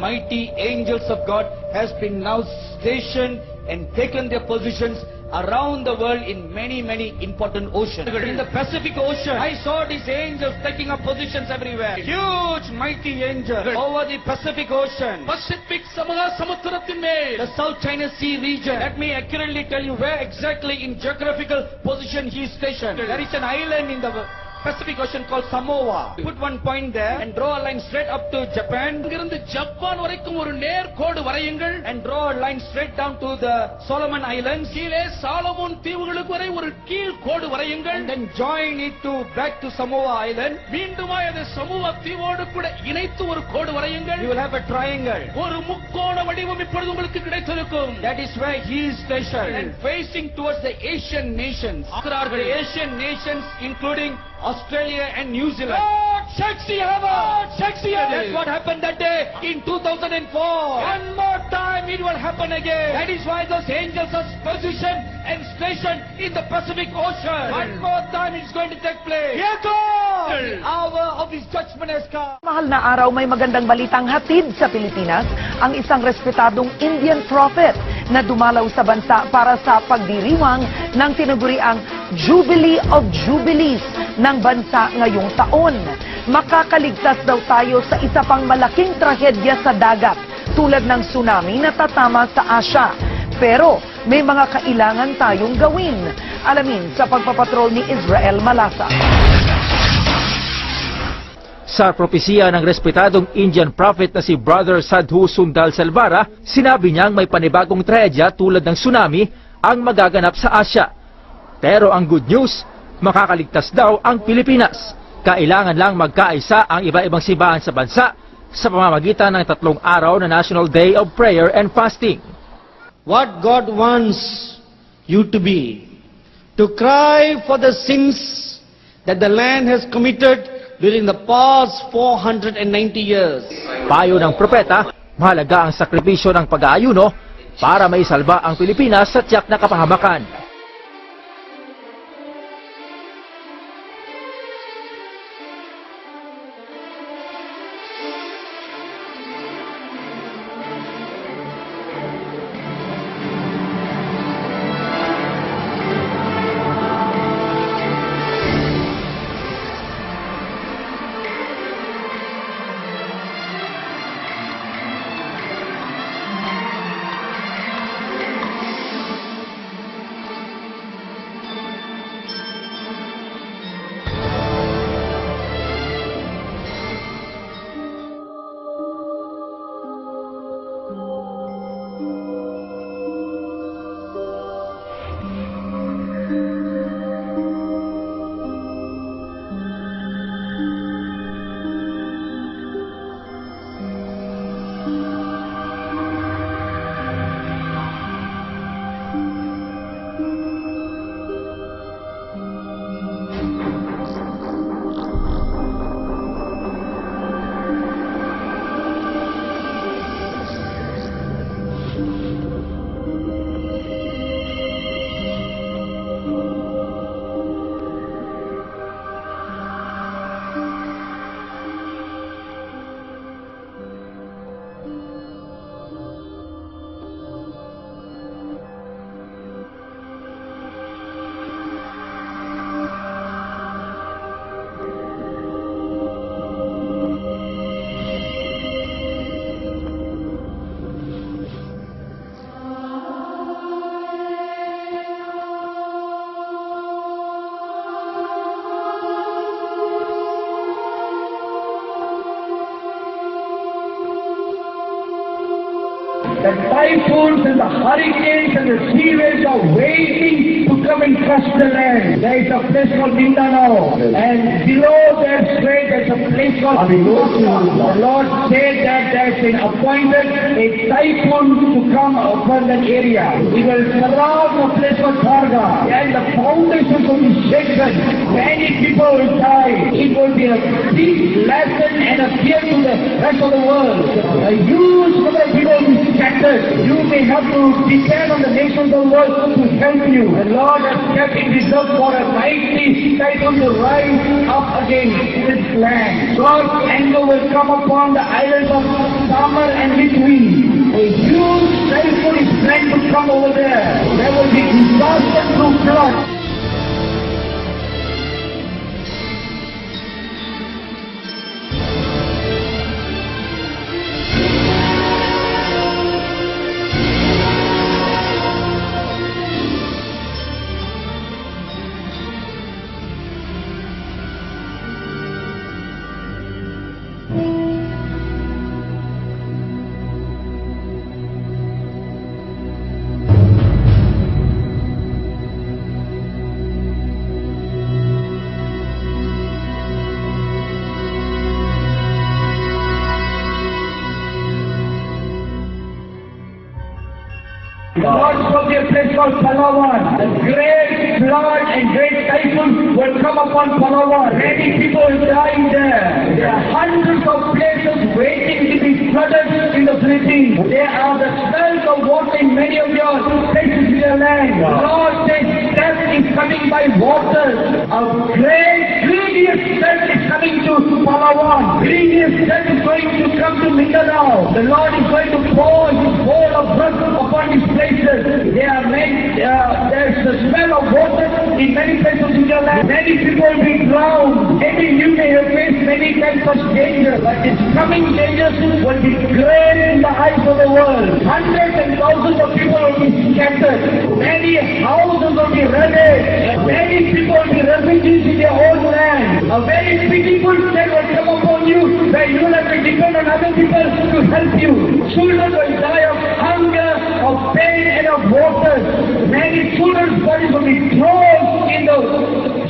mighty angels of God has been now stationed and taken their positions around the world in many important oceans. In the Pacific Ocean, I saw these angels taking up positions everywhere. Huge, mighty angels over the Pacific Ocean. Pacific சமுத்திரத்தின் மேல், The South China Sea region. Let me accurately tell you where exactly in geographical position he is stationed. There is an island in the Pacific Ocean called Samoa. Put one point there and draw a line straight up to Japan. இங்கிருந்து Japan வரைக்கும் ஒரு நேர் கோடு வரையுங்கள். And draw a line straight down to the Solomon Islands. கீழே Solomon தீவுகளுக்கு வரை ஒரு கீழ் கோடு வரையுங்கள். And then join it to back to Samoa Island. மீண்டுமாய் அதை சமோவா தீவோடு கூட இணைத்து ஒரு கோடு வரையுங்கள். You will have a triangle. ஒரு முக்கோண வடிவம் இப்பொழுது உங்களுக்கு கிடைத்திருக்கும். That is where he is stationed. And facing towards the Asian nations. The Asian nations including Australia and New Zealand. God shakes the heaven. Shakes the heaven. That's what happened that day in 2004. One more time it will happen again. That is why those angels are positioned and stationed in the Pacific Ocean. One more time it's going to take place. Here goes. The hour of his judgment has come. Mahal na araw, may magandang balitang hatid sa Pilipinas ang isang respetadong Indian prophet na dumalaw sa bansa para sa pagdiriwang ng tinaguriang Jubilee of Jubilees ng bansa ngayong taon. Makakaligtas daw tayo sa isa pang malaking trahedya sa dagat tulad ng tsunami na tatama sa Asya. Pero may mga kailangan tayong gawin. Alamin sa pagpapatrol ni Israel Malasa. Sa propesiya ng respetadong Indian prophet na si Brother Sadhu Sundal Salvara, sinabi niyang may panibagong trahedya tulad ng tsunami ang magaganap sa Asya. Pero ang good news, makakaligtas daw ang Pilipinas. Kailangan lang magkaisa ang iba-ibang simbahan sa bansa sa pamamagitan ng 3 araw na National Day of Prayer and Fasting. What God wants you to be, to cry for the sins that the land has committed during the past 490 years. Payo ng propeta, mahalaga ang sakripisyo ng pag-aayuno para maisalba ang Pilipinas sa tiyak na kapahamakan. The typhoons and the hurricanes and the sea waves are waiting to come and crush the land. There is a place called Mindanao, and below that strait there is a place called Abigosa. The Lord said that there has been appointed a typhoon to come upon that area. It will surround the place called Kharga, and the foundations will be shaken. Many people will die. It will be a big lesson and a fear to the rest of the world. A huge number of people will be scattered. stranded. You may have to depend on the nations of the world to help you. The Lord has kept in reserve for a mighty cycle to rise up against this land. God's anger will come upon the islands of Samar and Mitwi. A huge typhoon is planned to come over there. There will be disaster through flood. God spoke to a place called Palawan. The great flood and great typhoon will come upon Palawan. Many people will die there. There are hundreds of places waiting to be flooded in the Philippines. There are the smells of water in many of your places in your land. The Lord says death is coming by water. A great grievous death is coming to Palawan. Grievous death is going to come to Mindanao. The Lord is going to pour His bowl of blood upon these places. There's the smell of water in many places in your land. Many people will be drowned. Maybe you may have faced many kinds of danger, but its coming dangers will be great in the eyes of the world. Hundreds and thousands of people will be scattered. Many houses will be ravaged. Many people will be refugees in their own land. A very pitiful state will come upon you, where you will have to depend on other people to help you. Children will die of hunger, of pain, and of water. Many children's bodies will be thrown in the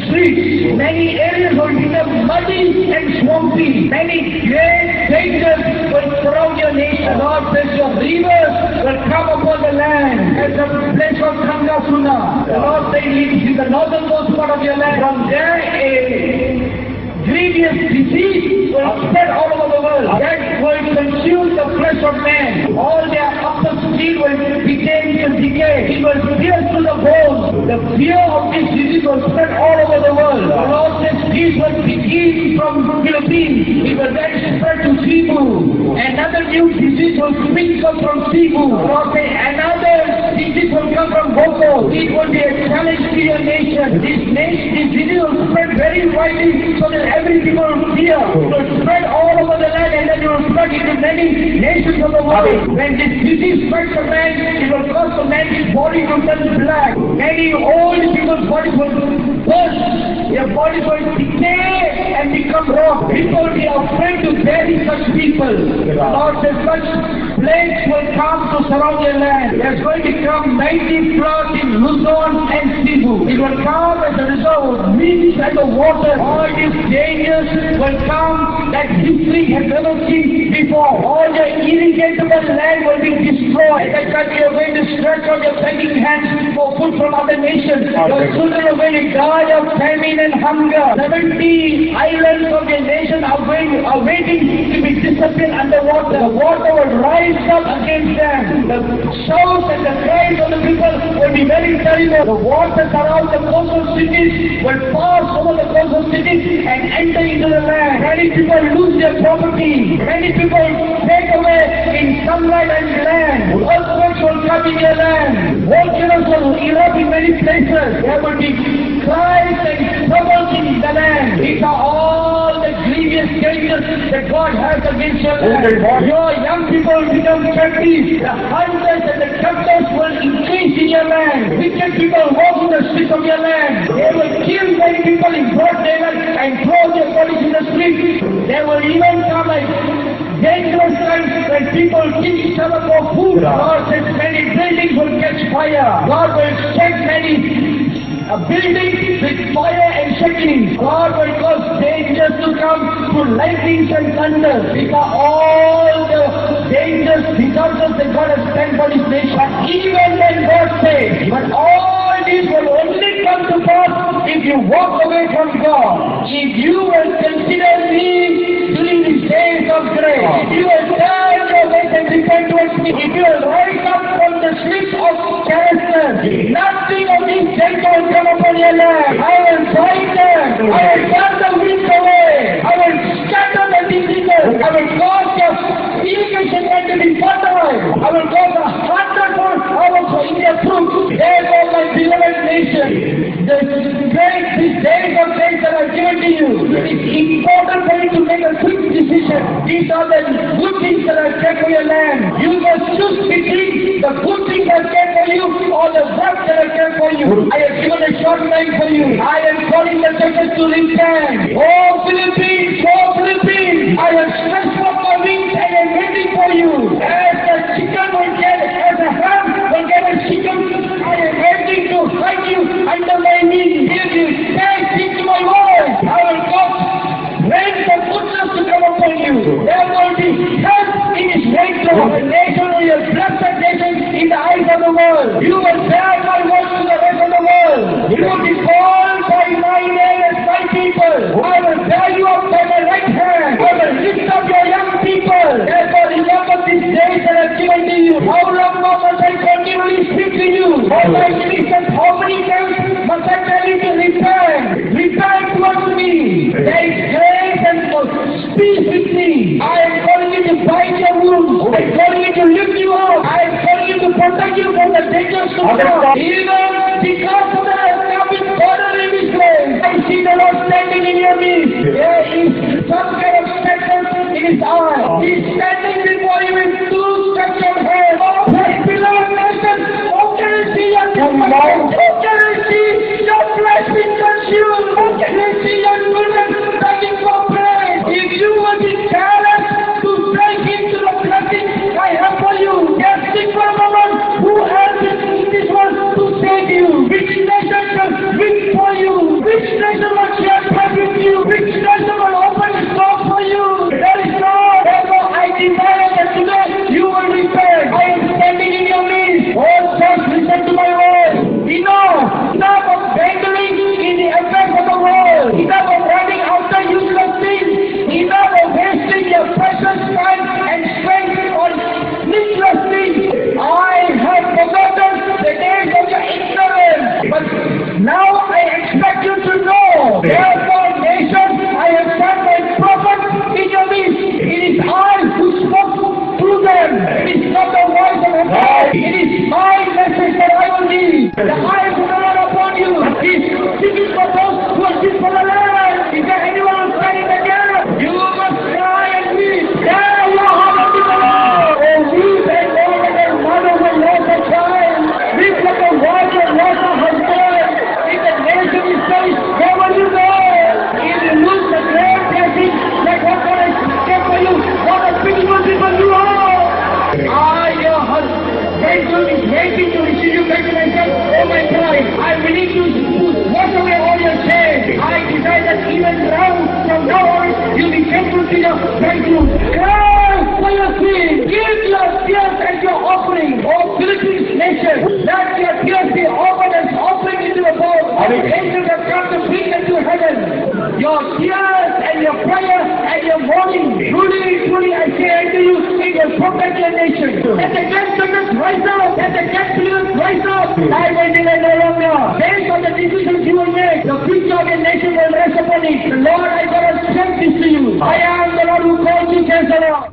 streets. Many areas will become muddy and swampy. Many great dangers will surround your nation. Lord says your rivers will come upon the land. As a place of Kangasuna. The Lord says it is in the northernmost part of your land. From there a grievous disease will spread all over the world. That will consume the flesh of man. All their upper skin will begin to decay. It will pierce to the bones. The fear of this disease will spread all over the world. The Lord says this will begin from Philippines. It will then spread to Cebu. Another new disease will spring up from Cebu. The Lord says another disease will come from Boko. It will be a challenge to your nation. This disease will spread very widely so that every people will fear. It will spread all over the land and then it will spread into many nations of the world. When this disease spreads a man, it will cause the man's body to turn black. Many old people's bodies will burst. Their bodies will decay and become rock. People will be afraid to bury such people. The Lord says such plagues will come to surround your land. There's going to come mighty floods in Luzon and Cebu. It will come as a result of winds and the water. All these dangers will come that history has never seen before. All the irrigatable land will be destroyed. At that time you are going to stretch out your begging hands for food from other nations. Your children are going to die of famine and hunger. 70 islands of your nation are waiting to be disappeared underwater. The water will rise up against them. The shouts and the cries of the people will be very terrible. The waters around the coastal cities will pass over the coastal cities and enter into the land. Many people lose their property. Many people take away in sunlight and land. Earthquakes will come in your land. Volcanoes will erupt in many places. There will be cries and troubles in the land. These are all the grievous dangers that God has against your land. Your young people will become captives. The hunters and the captors will increase in your land. Wicked people walk in the streets of your land. They will kill many people in broad daylight and throw their bodies in the streets. There will even come a dangerous times when people kill each other for food. God says many buildings will catch fire. God will shake many buildings with fire and shaking. God will cause dangers to come through lightnings and thunder. These are all the dangers, disasters that God has sent for His nation. But even when God says, but all these will only come to pass if you walk away from God. If you will consider me during these days of grace. If you will turn away and repent towards me. If you rise up from the sleep of character, nothing of these things will come upon your land. I will fight them. I will turn the winds away. I will scatter the diseases. I will cause your irrigation land to be fertile. I will cause 100-fold harvest in their fruit. Therefore, my beloved nation, these days of grace that I have given to you, it is important for you to make a quick decision. These are the good things that I care for your land. You must choose between the good things I care for you or the bad that I care for you. I have given a short time for you. I am calling the churches to repent. Oh Philippines, I have stretched forth my wings and I am waiting for you. As a chicken will get, as a ham will get a chicken, I am waiting to hide you under my wings. If you say, speak to my voice, I will cause rain for goodness to come upon you. There will be health in his rainfall. The nation will be a blessed nation in the eyes of the world. You will bear my word to the rest of the world. You will be called by my name as my people. I will bear you up by my right hand. I will lift up your young people. Therefore remember these days that I have given to you. How long more must I continually speak to you? All my Christians, how many times must I tell you to repent? Repent towards me. There is grace and peace with me. I am calling you to bind your wounds. I am calling you to lift you up. I am calling you to protect you from the dangers to come. Even because of the established border in this place, I see the Lord standing in your midst. There is some kind of spectrum in his eye. He is standing before you with two stretched hands. Oh, beloved nation, how can I see your company? How can I see your flesh being consumed? How can I see your children begging for bread? If you will be careless to break into the blessing I have for you, just think for a moment, who else in this world to save you? Which nation will win for you? Which nation will share bread with you? Which nation will open the door for you? There is no. Therefore, I desire that today you will repent. I am standing in your midst. Oh, just listen to my word. Enough of dangling in the affairs of the world. Enough of running after useless things. Enough of wasting your precious time and strength on needless things. I have forgotten the days of your ignorance. But now I expect you to know. Therefore, nation, I have sent my prophet in your midst. It is I who spoke through them. It is not the voice of a man. It is my message that I will give. The eyes of the Lord upon you. He is speaking for those who are sick for the land. Is there anyone who is standing in the gap? You must cry and weep. There you are unto the Lord. Oh, weep and mourn like a mother who lost a child. Weep like a wife who lost a husband. If the nation is saved, where will you go? If you lose the great blessing, like what God has kept for you, what a beautiful people you are. Your husband is waiting to receive you back to myself. Oh my God, I'm willing to wash away all your shame. I desire that even now, from now on, you'll be faithful to your breakthrough. Cry for your sin. Give your tears as your offering. Oh, Philippines nation, let your tears be offered as offering into the bowl. The angels have come to bring them to heaven. Your tears and your prayer and your mourning, truly, I say unto you, it will protect your nation. Let the grandchildren rise up. Let the grandchildren rise up. I will delay no longer. Based on the decisions you will make, the future of your nation will rest upon it. Lord, I got to send this to you. I am the Lord who calls you, says the Lord.